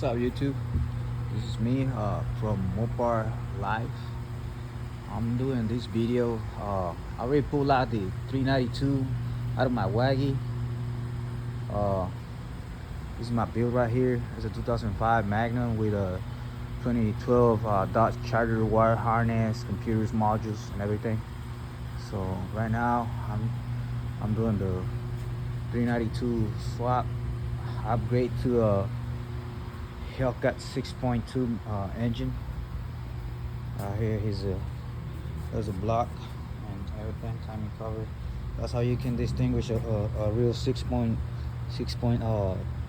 What's up, YouTube? This is me from Mopar Life. I'm doing this video. I already pulled out the 392 out of my wagon. uh, this is my build right here. It's a 2005 Magnum with a 2012 Dodge Charger wire harness, computers, modules, and everything. So right now I'm doing the 392 swap upgrade to a Hellcat 6.2 engine. Here there's a block and everything, timing cover. That's how you can distinguish a real 6.2.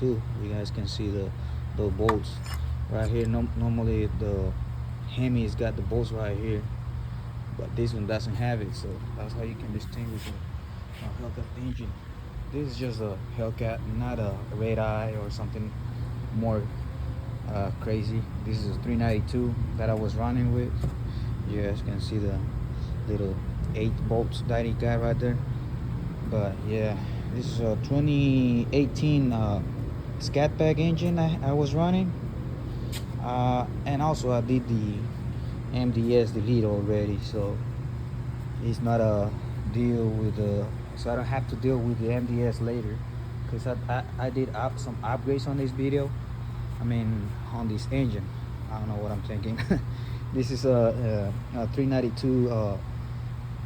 You guys can see the bolts right here. Normally the Hemi's got the bolts right here, but this one doesn't have it. So that's how you can distinguish a Hellcat engine. This is just a Hellcat, not a red eye or something more crazy. This is a 392 that I was running with. You guys can see the little 8 bolts that he got right there. But yeah, this is a 2018 Scat Pack engine I was running, and also I did the MDS delete already, so it's not a deal with the, so I don't have to deal with the MDS later, because I did some upgrades on this video. I mean, on this engine. I don't know what I'm thinking. This is a 392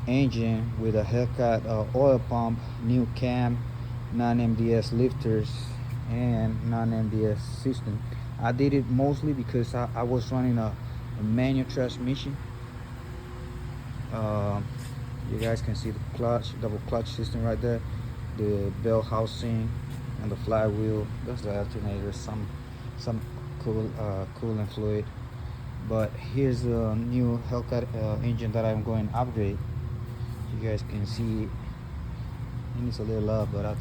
engine with a Hellcat oil pump, new cam, non-MDS lifters, and non-MDS system. I did it mostly because I was running a manual transmission. You guys can see the clutch, double clutch system right there, the bell housing, and the flywheel. That's the alternator, some coolant fluid. But here's the new Hellcat engine that I'm going to upgrade. You guys can see it needs a little love, but I'll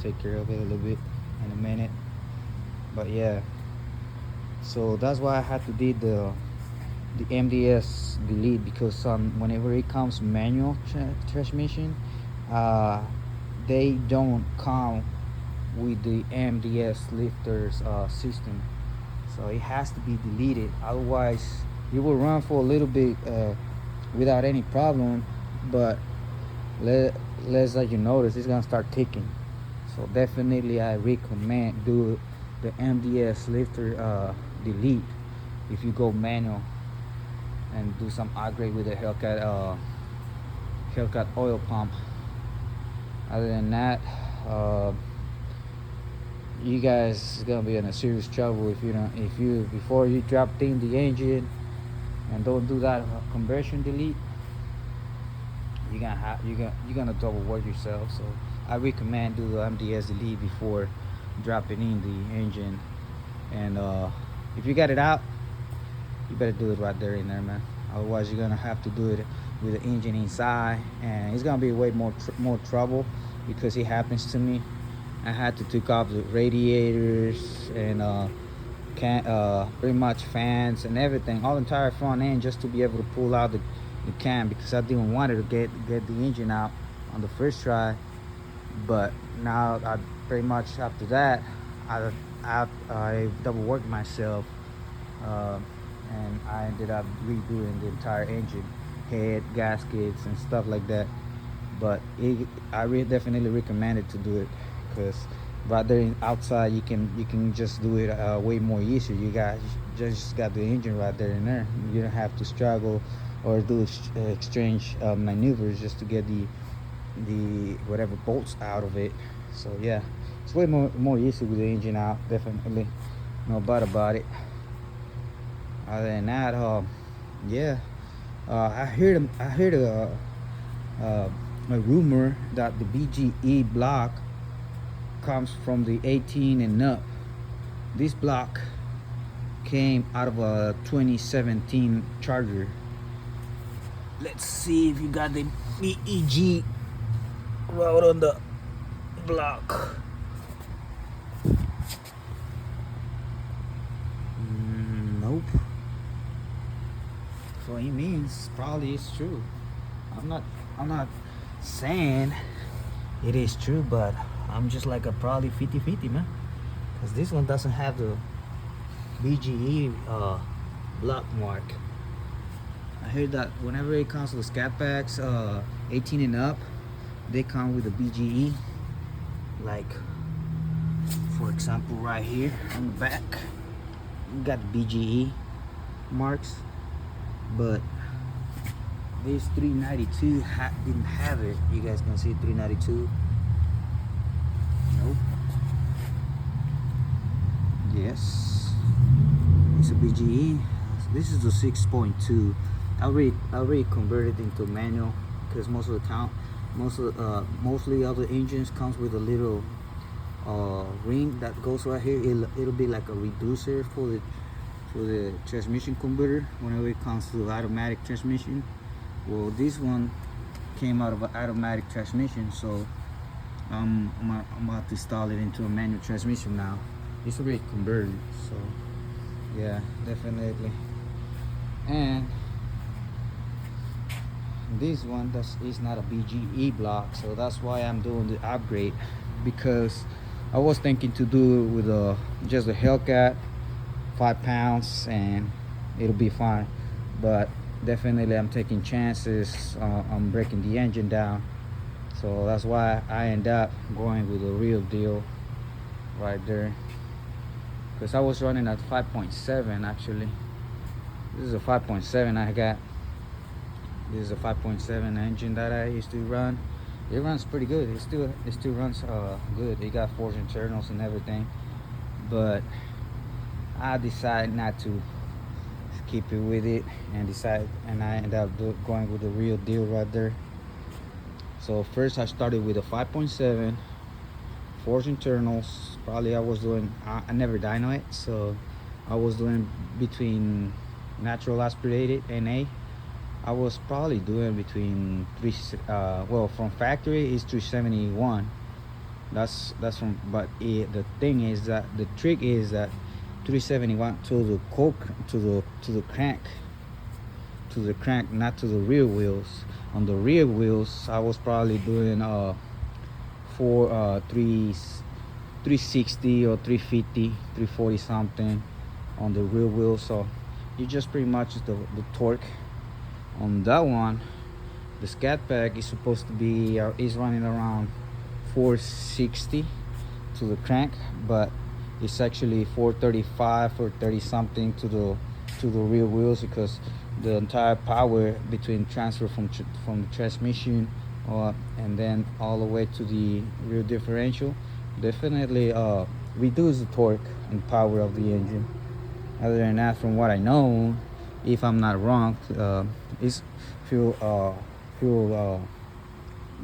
take care of it a little bit in a minute. But yeah, so that's why I had to do the MDS delete, because whenever it comes manual transmission, they don't come with the MDS lifters system, so it has to be deleted. Otherwise it will run for a little bit without any problem, but let's let you notice it's gonna start ticking. So definitely I recommend do the MDS lifter delete if you go manual and do some upgrade with the Hellcat oil pump. Other than that, you guys is gonna be in a serious trouble if you before you drop in the engine and don't do that conversion delete. You're gonna double work yourself. So I recommend do the MDS delete before dropping in the engine. And if you got it out, you better do it right there in there, man. Otherwise you're gonna have to do it with the engine inside, and it's gonna be way more trouble, because it happens to me. I had to take off the radiators and pretty much fans and everything, all entire front end, just to be able to pull out the cam, because I didn't want to get the engine out on the first try. But now I pretty much after that I double worked myself, and I ended up redoing the entire engine, head, gaskets, and stuff like that. But I definitely recommend it to do it, because right there outside you can just do it way more easier. You guys just got the engine right there in there. You don't have to struggle or do exchange maneuvers just to get the whatever bolts out of it. So yeah, it's way more easy with the engine out, definitely, no doubt about it. Other than that, yeah, I heard a rumor that the BGE block comes from the 18 and up. This block came out of a 2017 Charger. Let's see if you got the BEG right on the block. Nope. So it means probably it's true. I'm not saying it is true, but I'm just like a probably 50-50, man, because this one doesn't have BGE block mark. I heard that whenever it comes to scat packs 18 and up, they come with a BGE. Like for example, right here on the back, you got the BGE marks, but this 392 didn't have it. You guys can see 392. Nope. Yes, it's a BGE. This is the 6.2. I already converted into manual because mostly other engines comes with a little ring that goes right here. It'll be like a reducer for the transmission converter whenever it comes to automatic transmission. Well, this one came out of an automatic transmission, so I'm about to install it into a manual transmission now. It's already converted, so yeah, definitely. And this one is not a BGE block, so that's why I'm doing the upgrade, because I was thinking to do it with just a Hellcat 5 pounds and it'll be fine, but definitely I'm taking chances on breaking the engine down, so that's why I end up going with a real deal right there, because I was running at 5.7 actually. This is a 5.7 I got. This is a 5.7 engine that I used to run. It runs pretty good. It still runs good. It got forged internals and everything, but I decided not to keep it with it, and I ended up going with the real deal right there. So first I started with a 5.7 forged internals. Probably I was doing I never dyno it, so I was doing between natural aspirated NA. I was probably doing between well, from factory is 371. That's from, but the thing is that the trick is that 371 to the crank, not to the rear wheels. On the rear wheels I was probably doing 360 or 350, 340 something on the rear wheel. So you just pretty much the torque on that one. The scat pack is supposed to be is running around 460 to the crank, but it's actually 435 or 30 something to the rear wheels, because the entire power between transfer from the transmission and then all the way to the rear differential definitely reduce the torque and power of the engine. Other than that, from what I know, if I'm not wrong, it's feel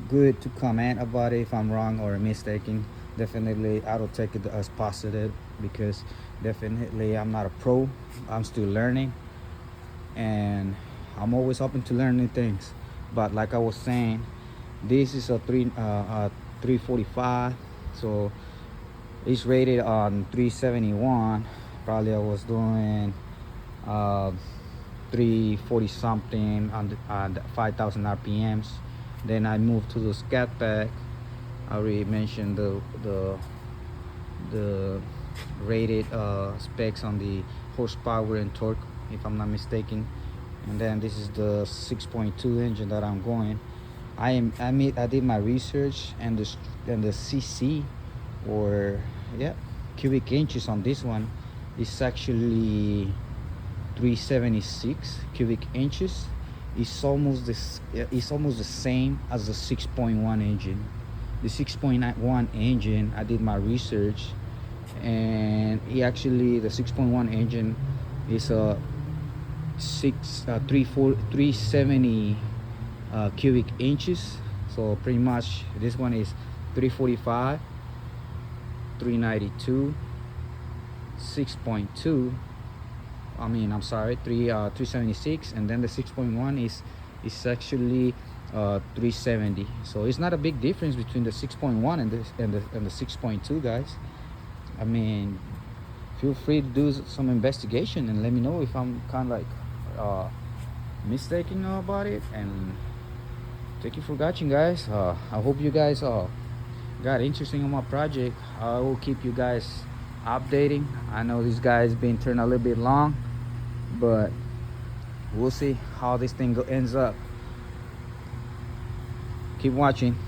good to comment about it if I'm wrong or mistaken. Definitely I'll take it as positive, because definitely I'm not a pro. I'm still learning, and I'm always open to learn new things. But like I was saying, this is a 345, so it's rated on 371. Probably I was doing 340 something on 5,000 RPMs. Then I moved to the scat pack. I already mentioned the rated specs on the horsepower and torque, if I'm not mistaken. And then this is the 6.2 engine that I'm going. I did my research, and the CC, or yeah, cubic inches on this one is actually 376 cubic inches. It's almost the same as the 6.1 engine. The 6.1 engine, I did my research, and the 6.1 engine is a 370 cubic inches. So pretty much this one is 345, 392, 6.2. I'm sorry, 376, and then the 6.1 is actually 370. So it's not a big difference between the 6.1 and the 6.2, guys. I mean, feel free to do some investigation and let me know if I'm kind of like mistaken about it. And thank you for watching, guys. I hope you guys got interesting on my project. I will keep you guys updating. I know this guy's been turned a little bit long, but we'll see how this thing ends up. Keep watching.